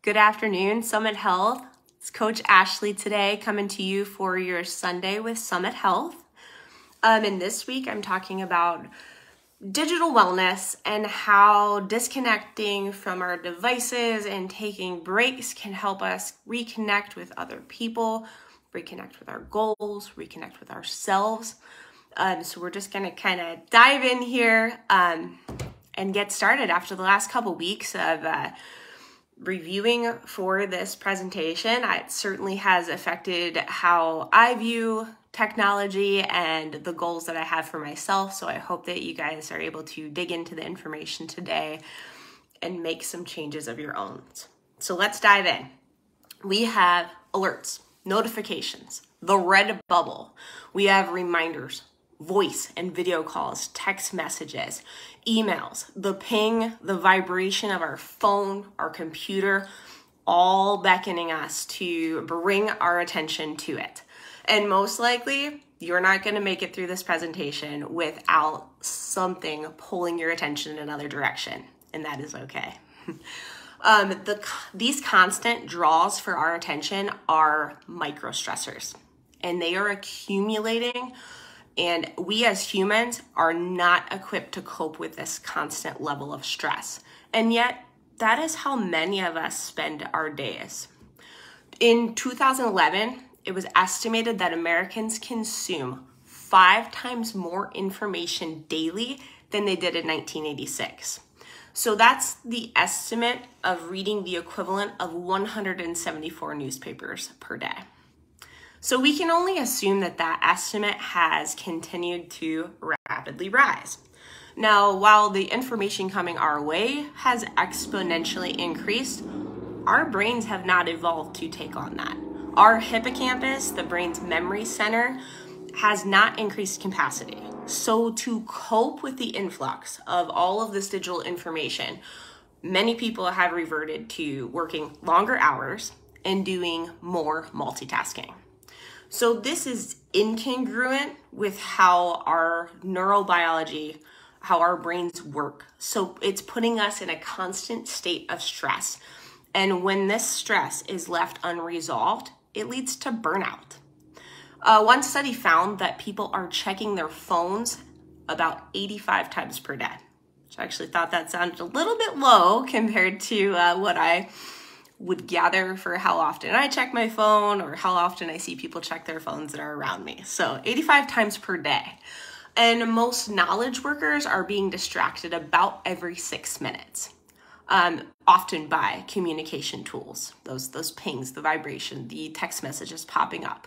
Good afternoon, Summit Health. It's Coach Ashley today coming to you for your Sunday with Summit Health. And this week I'm talking about digital wellness and how disconnecting from our devices and taking breaks can help us reconnect with other people, reconnect with our goals, reconnect with ourselves. So we're just going to kind of dive in here and get started after the last couple weeks of reviewing for this presentation. It certainly has affected how I view technology and the goals that I have for myself. So I hope that you guys are able to dig into the information today and make some changes of your own. So let's dive in. We have alerts, notifications, the red bubble. We have reminders, voice and video calls, text messages, emails, the ping, the vibration of our phone, our computer, all beckoning us to bring our attention to it. And most likely, you're not going to make it through this presentation without something pulling your attention in another direction, and that is okay. These constant draws for our attention are micro stressors, and they are accumulating. And we as humans are not equipped to cope with this constant level of stress. And yet, that is how many of us spend our days. In 2011, it was estimated that Americans consume 5 times more information daily than they did in 1986. So that's the estimate of reading the equivalent of 174 newspapers per day. So we can only assume that that estimate has continued to rapidly rise. Now, while the information coming our way has exponentially increased, our brains have not evolved to take on that. Our hippocampus, the brain's memory center, has not increased capacity. So to cope with the influx of all of this digital information, many people have reverted to working longer hours and doing more multitasking. So this is incongruent with how our neurobiology, how our brains work. So it's putting us in a constant state of stress. And when this stress is left unresolved, it leads to burnout. One study found that people are checking their phones about 85 times per day. So I actually thought that sounded a little bit low compared to what I would gather for how often I check my phone or how often I see people check their phones that are around me. So 85 times per day. And most knowledge workers are being distracted about every 6 minutes, often by communication tools, those pings, the vibration, the text messages popping up.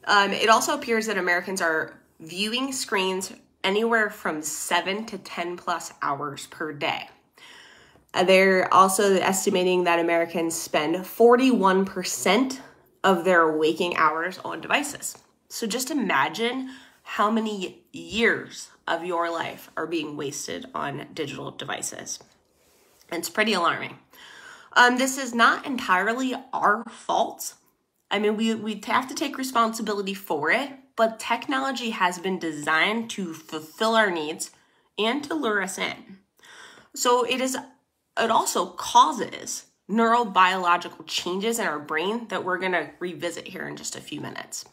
It also appears that Americans are viewing screens anywhere from 7 to 10 plus hours per day. They're also estimating that Americans spend 41% of their waking hours on devices. So just imagine how many years of your life are being wasted on digital devices. It's pretty alarming. This is not entirely our fault. I mean, we have to take responsibility for it, but technology has been designed to fulfill our needs and to lure us in. So it also causes neurobiological changes in our brain that we're going to revisit here in just a few minutes.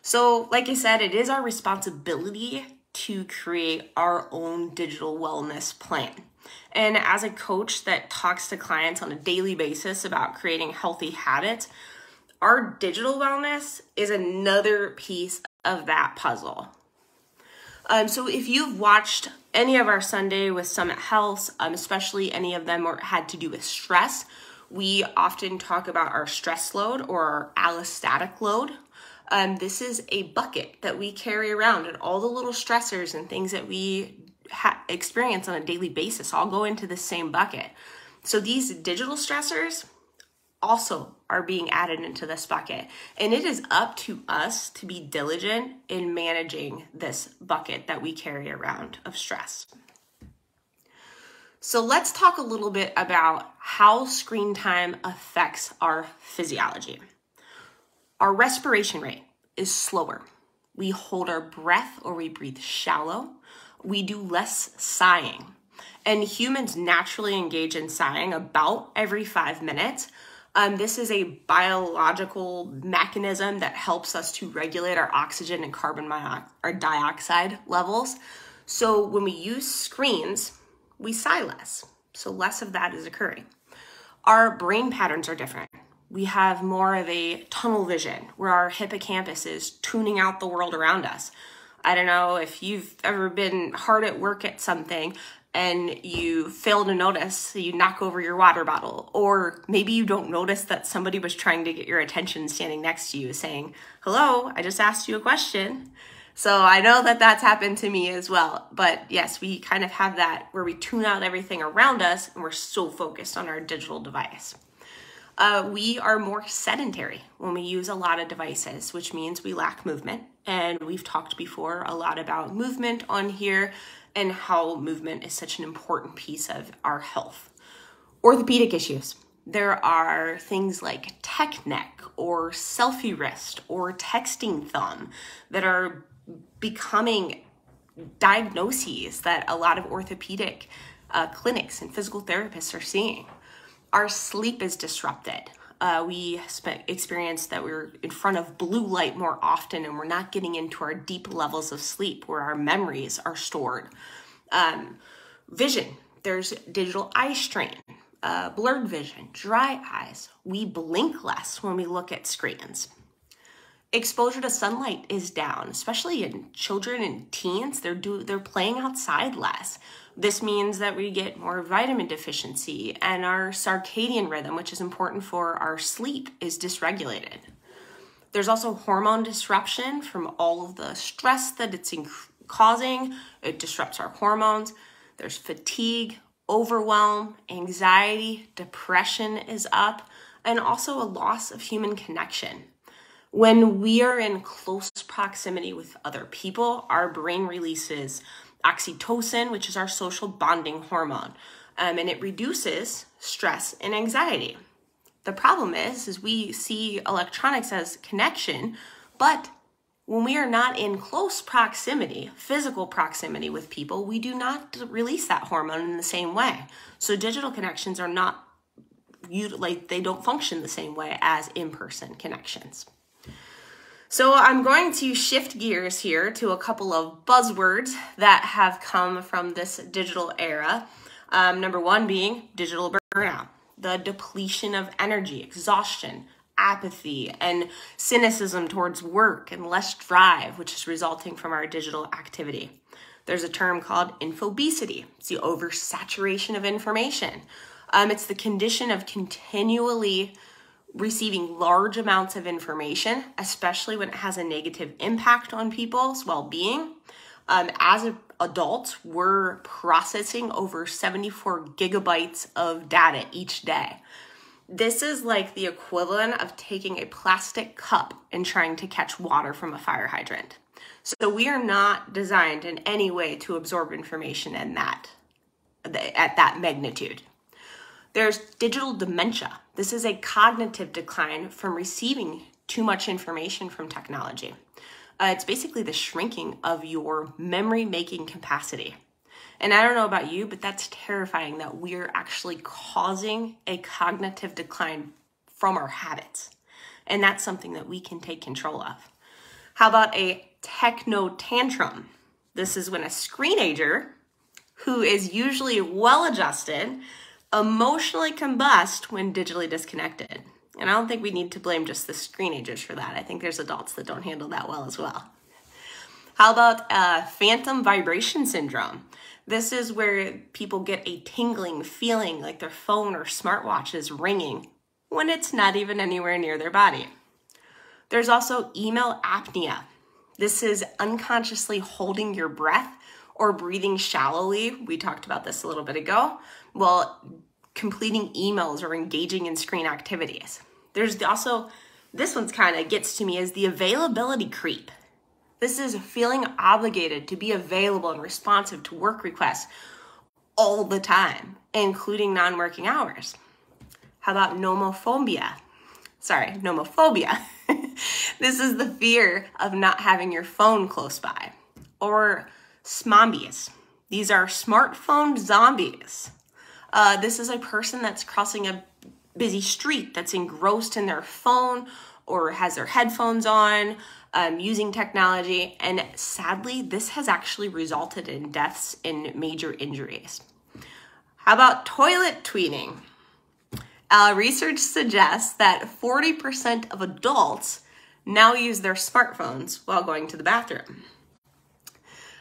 So like I said, it is our responsibility to create our own digital wellness plan. And as a coach that talks to clients on a daily basis about creating healthy habits, our digital wellness is another piece of that puzzle. So if you've watched any of our Sunday with Summit Health, especially any of them had to do with stress, we often talk about our stress load or our allostatic load. This is a bucket that we carry around, and all the little stressors and things that we experience on a daily basis all go into the same bucket. So these digital stressors also are being added into this bucket. And it is up to us to be diligent in managing this bucket that we carry around of stress. So let's talk a little bit about how screen time affects our physiology. Our respiration rate is slower. We hold our breath or we breathe shallow. We do less sighing. And humans naturally engage in sighing about every 5 minutes. This is a biological mechanism that helps us to regulate our oxygen and our dioxide levels. So when we use screens, we sigh less. So less of that is occurring. Our brain patterns are different. We have more of a tunnel vision where our hippocampus is tuning out the world around us. I don't know if you've ever been hard at work at something and you fail to notice, so you knock over your water bottle, or maybe you don't notice that somebody was trying to get your attention standing next to you saying, hello, I just asked you a question. So I know that that's happened to me as well. But yes, we kind of have that where we tune out everything around us and we're so focused on our digital device. We are more sedentary when we use a lot of devices, which means we lack movement. And we've talked before a lot about movement on here and how movement is such an important piece of our health. Orthopedic issues. There are things like tech neck or selfie wrist or texting thumb that are becoming diagnoses that a lot of orthopedic clinics and physical therapists are seeing. Our sleep is disrupted. We experience that we're in front of blue light more often and we're not getting into our deep levels of sleep where our memories are stored. Vision, there's digital eye strain, blurred vision, dry eyes. We blink less when we look at screens. Exposure to sunlight is down, especially in children and teens. They're playing outside less. This means that we get more vitamin deficiency and our circadian rhythm, which is important for our sleep, is dysregulated. There's also hormone disruption from all of the stress that it's causing. It disrupts our hormones. There's fatigue, overwhelm, anxiety, depression is up, and also a loss of human connection. When we are in close proximity with other people, our brain releases oxytocin, which is our social bonding hormone, and it reduces stress and anxiety. The problem is we see electronics as connection, but when we are not in close proximity, physical proximity with people, we do not release that hormone in the same way. So digital connections are not, they don't function the same way as in-person connections. So I'm going to shift gears here to a couple of buzzwords that have come from this digital era. Number one being digital burnout, the depletion of energy, exhaustion, apathy, and cynicism towards work and less drive, which is resulting from our digital activity. There's a term called infobesity. It's the oversaturation of information. It's the condition of continually receiving large amounts of information, especially when it has a negative impact on people's well-being. As adults, we're processing over 74 gigabytes of data each day. This is like the equivalent of taking a plastic cup and trying to catch water from a fire hydrant. So we are not designed in any way to absorb information at that magnitude. There's digital dementia. This is a cognitive decline from receiving too much information from technology. It's basically the shrinking of your memory-making capacity. And I don't know about you, but that's terrifying that we're actually causing a cognitive decline from our habits. And that's something that we can take control of. How about a techno tantrum? This is when a screenager, who is usually well-adjusted, emotionally combust when digitally disconnected. And I don't think we need to blame just the screenagers for that. I think there's adults that don't handle that well as well. How about phantom vibration syndrome? This is where people get a tingling feeling like their phone or smartwatch is ringing when it's not even anywhere near their body. There's also email apnea. This is unconsciously holding your breath or breathing shallowly. We talked about this a little bit ago. Well, completing emails or engaging in screen activities. There's also, this one's kind of gets to me, is the availability creep. This is feeling obligated to be available and responsive to work requests all the time, including non-working hours. How about nomophobia? Nomophobia. This is the fear of not having your phone close by. Or smombies. These are smartphone zombies. This is a person that's crossing a busy street that's engrossed in their phone or has their headphones on, using technology. And sadly, this has actually resulted in deaths and major injuries. How about toilet tweeting? Research suggests that 40% of adults now use their smartphones while going to the bathroom.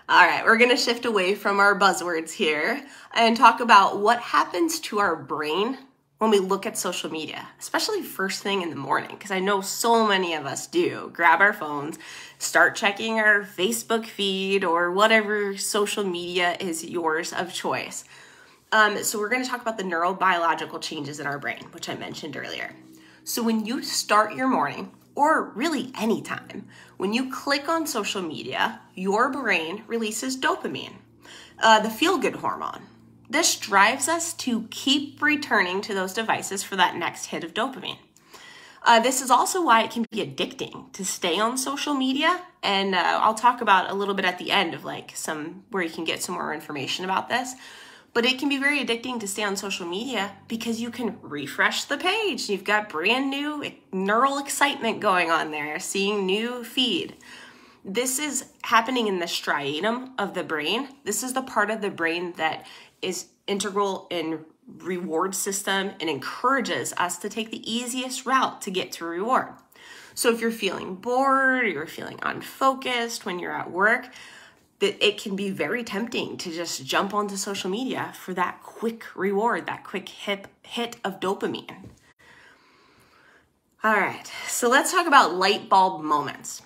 All right, we're going to shift away from our buzzwords here and talk about what happens to our brain when we look at social media, especially first thing in the morning, because I know so many of us do. Grab our phones, start checking our Facebook feed or whatever social media is yours of choice. So we're going to talk about the neurobiological changes in our brain, which I mentioned earlier. So when you start your morning, or really anytime, when you click on social media, your brain releases dopamine, the feel-good hormone. This drives us to keep returning to those devices for that next hit of dopamine. This is also why it can be addicting to stay on social media, and I'll talk about a little bit at the end of like where you can get some more information about this. But it can be very addicting to stay on social media because you can refresh the page. You've got brand new neural excitement going on there, seeing new feed. This is happening in the striatum of the brain. This is the part of the brain that is integral in reward system and encourages us to take the easiest route to get to reward. So if you're feeling bored, or you're feeling unfocused when you're at work, that it can be very tempting to just jump onto social media for that quick reward, that quick hit of dopamine. All right, so let's talk about light bulb moments.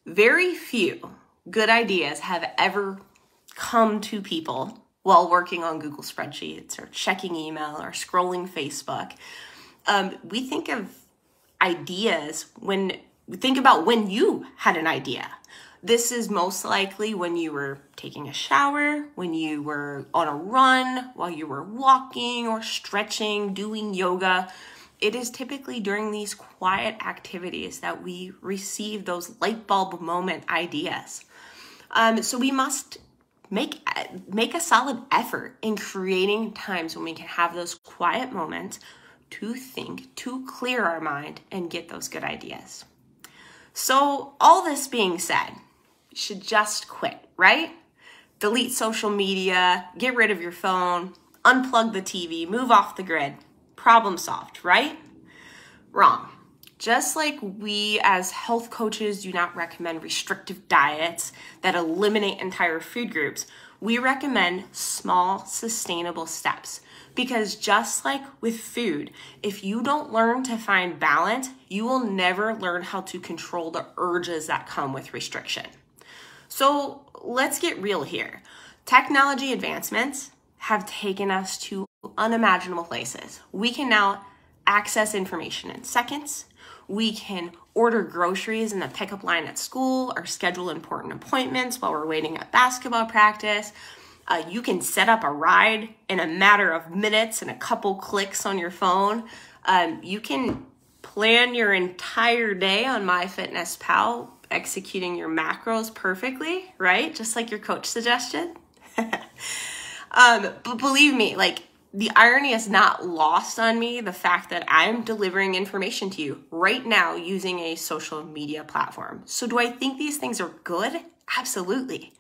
Very few good ideas have ever come to people while working on Google spreadsheets or checking email or scrolling Facebook. We think of ideas when we think about when you had an idea. This is most likely when you were taking a shower, when you were on a run, while you were walking or stretching, doing yoga. It is typically during these quiet activities that we receive those light bulb moment ideas. So we must make a solid effort in creating times when we can have those quiet moments to think, to clear our mind, and get those good ideas. So all this being said, you should just quit, right? Delete social media, get rid of your phone, unplug the TV, move off the grid. Problem solved, right? Wrong. Just like we as health coaches do not recommend restrictive diets that eliminate entire food groups, we recommend small, sustainable steps. Because just like with food, if you don't learn to find balance, you will never learn how to control the urges that come with restriction. So let's get real here. Technology advancements have taken us to unimaginable places. We can now access information in seconds. We can order groceries in the pickup line at school or schedule important appointments while we're waiting at basketball practice. You can set up a ride in a matter of minutes and a couple clicks on your phone. You can plan your entire day on MyFitnessPal, executing your macros perfectly, right? Just like your coach suggested. But believe me, like, the irony is not lost on me, the fact that I'm delivering information to you right now using a social media platform. So do I think these things are good? Absolutely.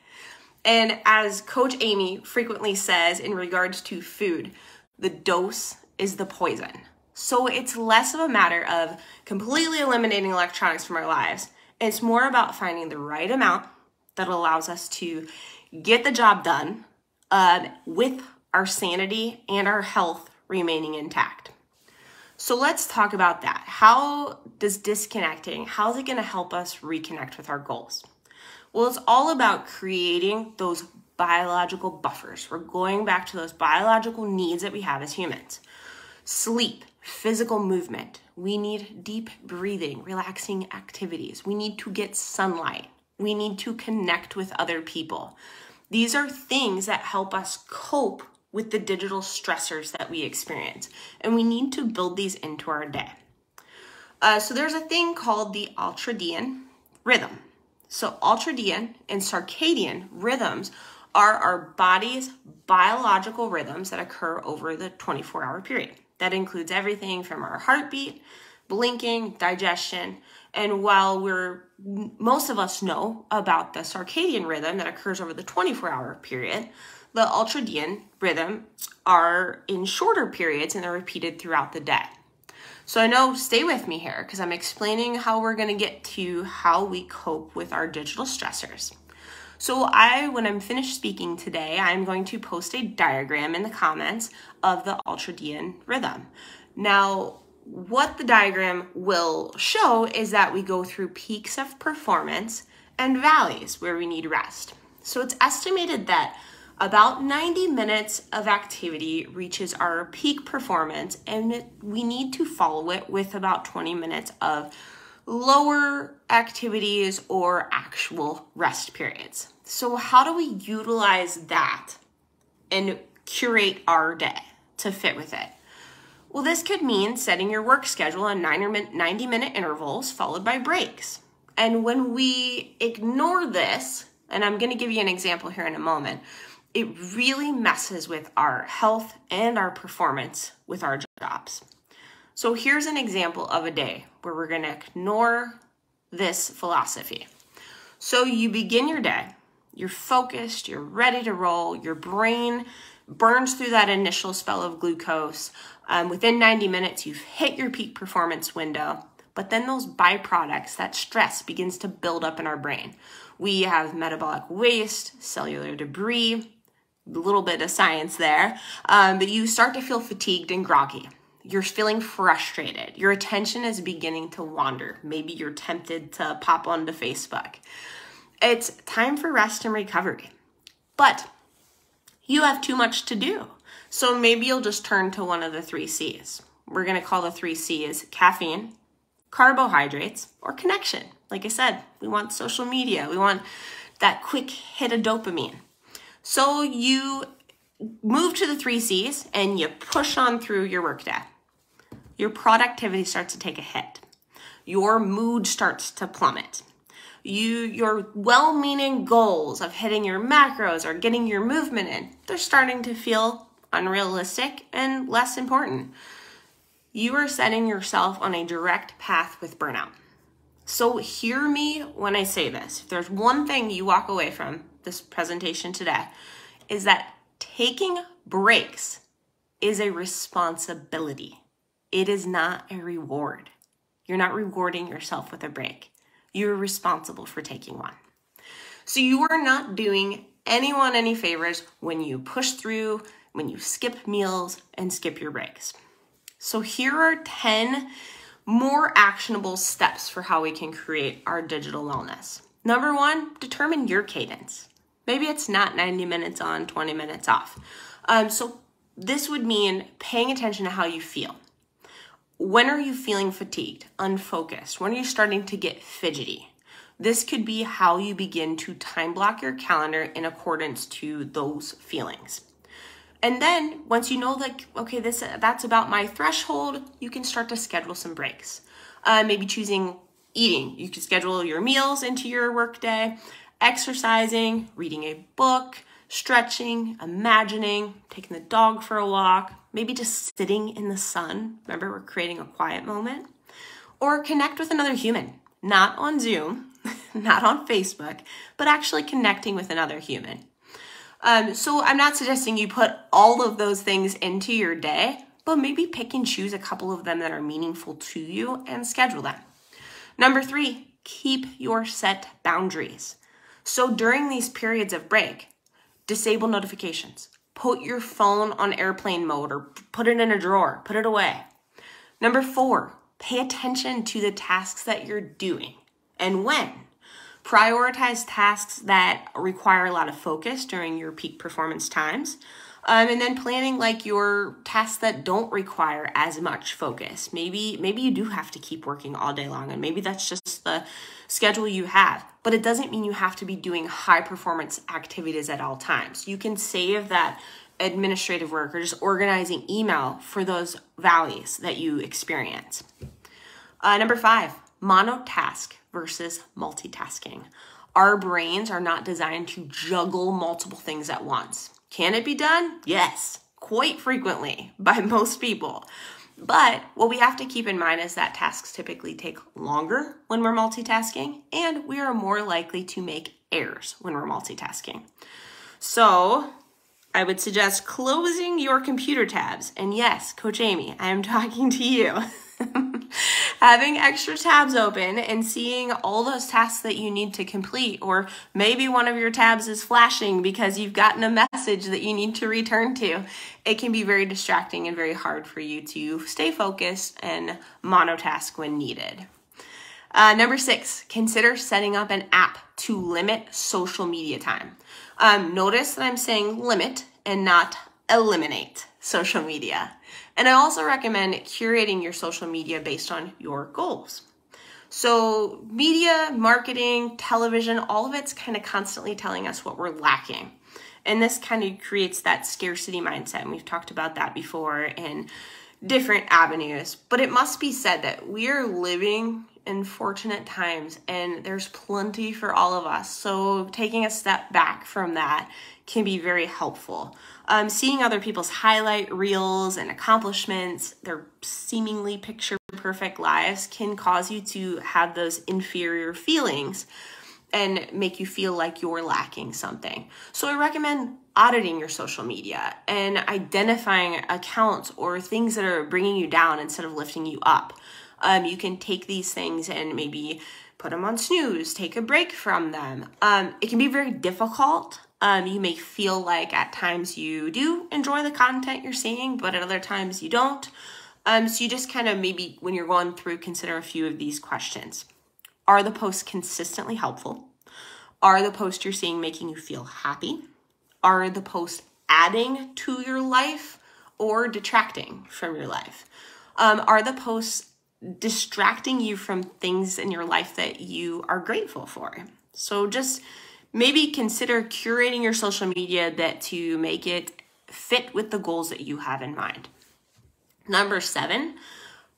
And as Coach Amy frequently says in regards to food, the dose is the poison. So it's less of a matter of completely eliminating electronics from our lives. It's more about finding the right amount that allows us to get the job done with our sanity and our health remaining intact. So let's talk about that. How does disconnecting, how is it going to help us reconnect with our goals? Well, it's all about creating those biological buffers. We're going back to those biological needs that we have as humans. Sleep, physical movement. We need deep breathing, relaxing activities. We need to get sunlight. We need to connect with other people. These are things that help us cope with the digital stressors that we experience. And we need to build these into our day. So there's a thing called the ultradian rhythm. So ultradian and circadian rhythms are our body's biological rhythms that occur over the 24-hour period. That includes everything from our heartbeat, blinking, digestion, and while most of us know about the circadian rhythm that occurs over the 24-hour period, the ultradian rhythm are in shorter periods and they're repeated throughout the day. So I know, stay with me here because I'm explaining how we're going to get to how we cope with our digital stressors. So when I'm finished speaking today, I'm going to post a diagram in the comments of the ultradian rhythm. Now, what the diagram will show is that we go through peaks of performance and valleys where we need rest. So it's estimated that about 90 minutes of activity reaches our peak performance, and we need to follow it with about 20 minutes of lower activities or actual rest periods. So how do we utilize that and curate our day to fit with it? Well, this could mean setting your work schedule on 90-minute intervals followed by breaks. And when we ignore this, and I'm going to give you an example here in a moment, it really messes with our health and our performance with our jobs. So here's an example of a day where we're going to ignore this philosophy. So you begin your day, you're focused, you're ready to roll, your brain burns through that initial spell of glucose. Within 90 minutes, you've hit your peak performance window, but then those byproducts, that stress begins to build up in our brain. We have metabolic waste, cellular debris, a little bit of science there, but you start to feel fatigued and groggy. You're feeling frustrated. Your attention is beginning to wander. Maybe you're tempted to pop onto Facebook. It's time for rest and recovery, but you have too much to do. So maybe you'll just turn to one of the 3 C's. We're going to call the 3 C's caffeine, carbohydrates, or connection. Like I said, we want social media. We want that quick hit of dopamine. So you move to the 3 C's and you push on through your workday. Your productivity starts to take a hit. Your mood starts to plummet. Your well-meaning goals of hitting your macros or getting your movement in, they're starting to feel unrealistic and less important. You are setting yourself on a direct path with burnout. So hear me when I say this. If there's one thing you walk away from this presentation today, is that taking breaks is a responsibility. It is not a reward. You're not rewarding yourself with a break. You're responsible for taking one. So you are not doing anyone any favors when you push through, when you skip meals and skip your breaks. So here are 10 more actionable steps for how we can create our digital wellness. Number 1, determine your cadence. Maybe it's not 90 minutes on, 20 minutes off. So this would mean paying attention to how you feel. When are you feeling fatigued, unfocused? When are you starting to get fidgety? This could be how you begin to time block your calendar in accordance to those feelings. And then once you know, like, okay, that's about my threshold, you can start to schedule some breaks. Maybe choosing eating. You can schedule your meals into your workday, exercising, reading a book, stretching, imagining, taking the dog for a walk, maybe just sitting in the sun. Remember, we're creating a quiet moment. Or connect with another human, not on Zoom, not on Facebook, but actually connecting with another human. So I'm not suggesting you put all of those things into your day, but maybe pick and choose a couple of them that are meaningful to you and schedule them. Number 3, keep your set boundaries. So during these periods of break, disable notifications. Put your phone on airplane mode or put it in a drawer, put it away. Number 4, pay attention to the tasks that you're doing and when. Prioritize tasks that require a lot of focus during your peak performance times. And then planning like your tasks that don't require as much focus. Maybe you do have to keep working all day long, and maybe that's just the schedule you have. But it doesn't mean you have to be doing high performance activities at all times. You can save that administrative work or just organizing email for those valleys that you experience. Number 5, monotask versus multitasking. Our brains are not designed to juggle multiple things at once. Can it be done? Yes, quite frequently by most people. But what we have to keep in mind is that tasks typically take longer when we're multitasking, and we are more likely to make errors when we're multitasking. So I would suggest closing your computer tabs. And yes, Coach Amy, I am talking to you. Having extra tabs open and seeing all those tasks that you need to complete, or maybe one of your tabs is flashing because you've gotten a message that you need to return to. It can be very distracting and very hard for you to stay focused and monotask when needed. Number 6, consider setting up an app to limit social media time. Notice that I'm saying limit and not eliminate social media. And I also recommend curating your social media based on your goals. So media, marketing, television, all of it's kind of constantly telling us what we're lacking. And this kind of creates that scarcity mindset. And we've talked about that before in different avenues. But it must be said that we are living in fortunate times and there's plenty for all of us. So taking a step back from that can be very helpful. Seeing other people's highlight reels and accomplishments, their seemingly picture perfect lives can cause you to have those inferior feelings and make you feel like you're lacking something. So I recommend auditing your social media and identifying accounts or things that are bringing you down instead of lifting you up. You can take these things and maybe put them on snooze, take a break from them. It can be very difficult. You may feel like at times you do enjoy the content you're seeing, but at other times you don't. So you just kind of maybe when you're going through, consider a few of these questions. Are the posts consistently helpful? Are the posts you're seeing making you feel happy? Are the posts adding to your life or detracting from your life? Are the posts distracting you from things in your life that you are grateful for? So just maybe consider curating your social media to make it fit with the goals that you have in mind. Number 7,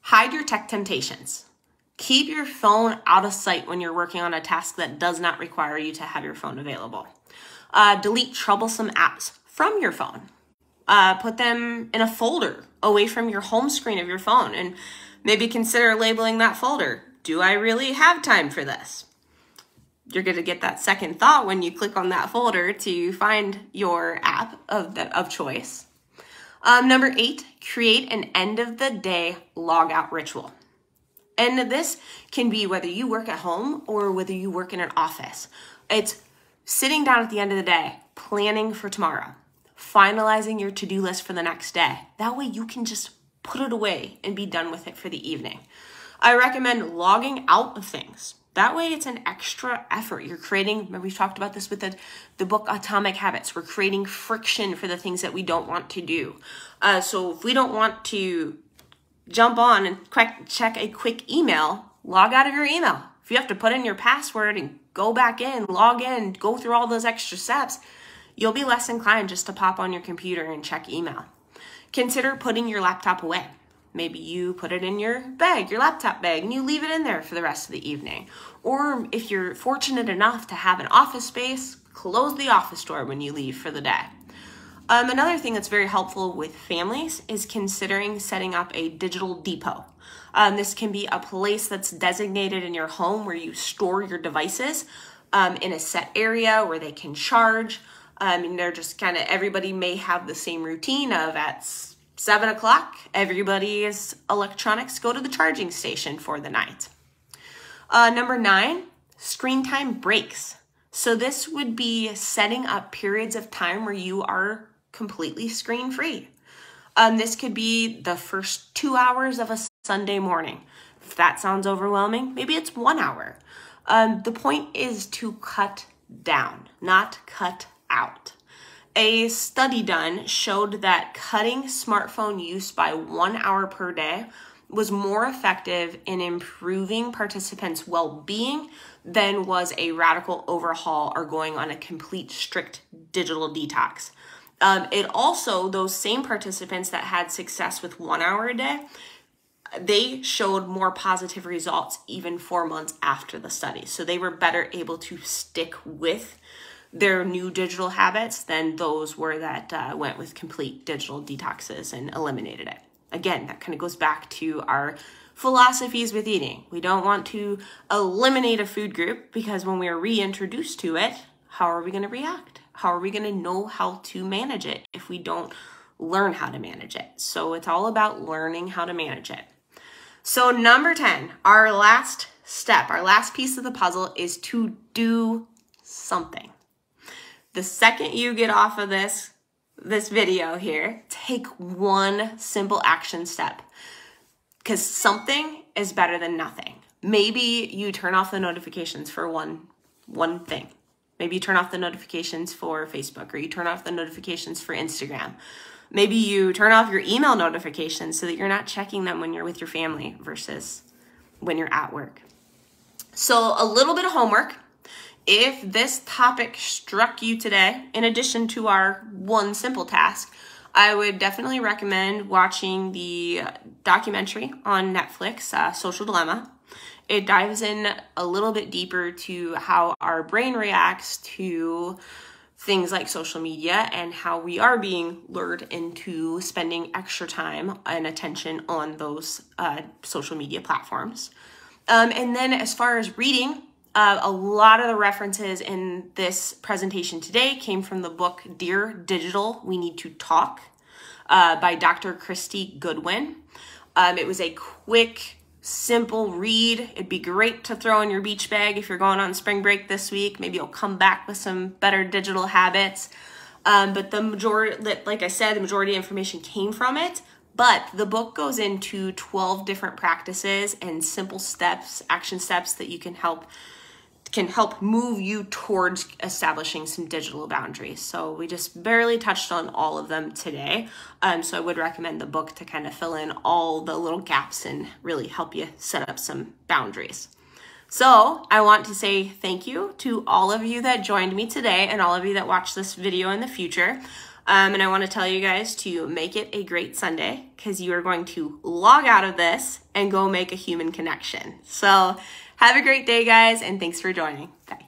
hide your tech temptations. Keep your phone out of sight when you're working on a task that does not require you to have your phone available. Delete troublesome apps from your phone. Put them in a folder away from your home screen of your phone and maybe consider labeling that folder. Do I really have time for this? You're going to get that second thought when you click on that folder to find your app of choice. Number 8, create an end of the day log out ritual. And this can be whether you work at home or whether you work in an office. It's sitting down at the end of the day, planning for tomorrow, finalizing your to-do list for the next day. That way you can just put it away and be done with it for the evening. I recommend logging out of things. That way it's an extra effort. You're creating, remember we talked about this with the book Atomic Habits. We're creating friction for the things that we don't want to do. So if we don't want to jump on and check a quick email, log out of your email. If you have to put in your password and go back in, log in, go through all those extra steps, you'll be less inclined just to pop on your computer and check email. Consider putting your laptop away. Maybe you put it in your bag, your laptop bag, and you leave it in there for the rest of the evening. Or if you're fortunate enough to have an office space, close the office door when you leave for the day. Another thing that's very helpful with families is considering setting up a digital depot. This can be a place that's designated in your home where you store your devices in a set area where they can charge. And they're just kind of, everybody may have the same routine of at 7 o'clock, everybody's electronics go to the charging station for the night. Number 9, screen time breaks. So this would be setting up periods of time where you are completely screen free. This could be the first 2 hours of a Sunday morning. If that sounds overwhelming, maybe it's 1 hour. The point is to cut down, not cut out. A study done showed that cutting smartphone use by 1 hour per day was more effective in improving participants' well-being than was a radical overhaul or going on a complete strict digital detox. It also, those same participants that had success with 1 hour a day they showed more positive results even 4 months after the study. So they were better able to stick with their new digital habits than those were that went with complete digital detoxes and eliminated it. Again, that kind of goes back to our philosophies with eating. We don't want to eliminate a food group, because when we are reintroduced to it, how are we going to react? How are we going to know how to manage it if we don't learn how to manage it? So it's all about learning how to manage it. So number 10, our last step, our last piece of the puzzle is to do something. The second you get off of this video here, take one simple action step, because something is better than nothing. Maybe you turn off the notifications for one thing. Maybe you turn off the notifications for Facebook, or you turn off the notifications for Instagram. Maybe you turn off your email notifications so that you're not checking them when you're with your family versus when you're at work. So a little bit of homework. If this topic struck you today, in addition to our one simple task, I would definitely recommend watching the documentary on Netflix, Social Dilemma. It dives in a little bit deeper to how our brain reacts to things like social media and how we are being lured into spending extra time and attention on those social media platforms. And then as far as reading, a lot of the references in this presentation today came from the book Dear Digital, We Need to Talk by Dr. Christy Goodwin. It was a quick, simple read. It'd be great to throw in your beach bag if you're going on spring break this week. Maybe you'll come back with some better digital habits. But the majority, like I said, the majority of information came from it. But the book goes into 12 different practices and simple steps, action steps that you can help move you towards establishing some digital boundaries. So we just barely touched on all of them today. So I would recommend the book to kind of fill in all the little gaps and really help you set up some boundaries. So I want to say thank you to all of you that joined me today and all of you that watch this video in the future. And I want to tell you guys to make it a great Sunday, because you are going to log out of this and go make a human connection. So have a great day, guys, and thanks for joining. Bye.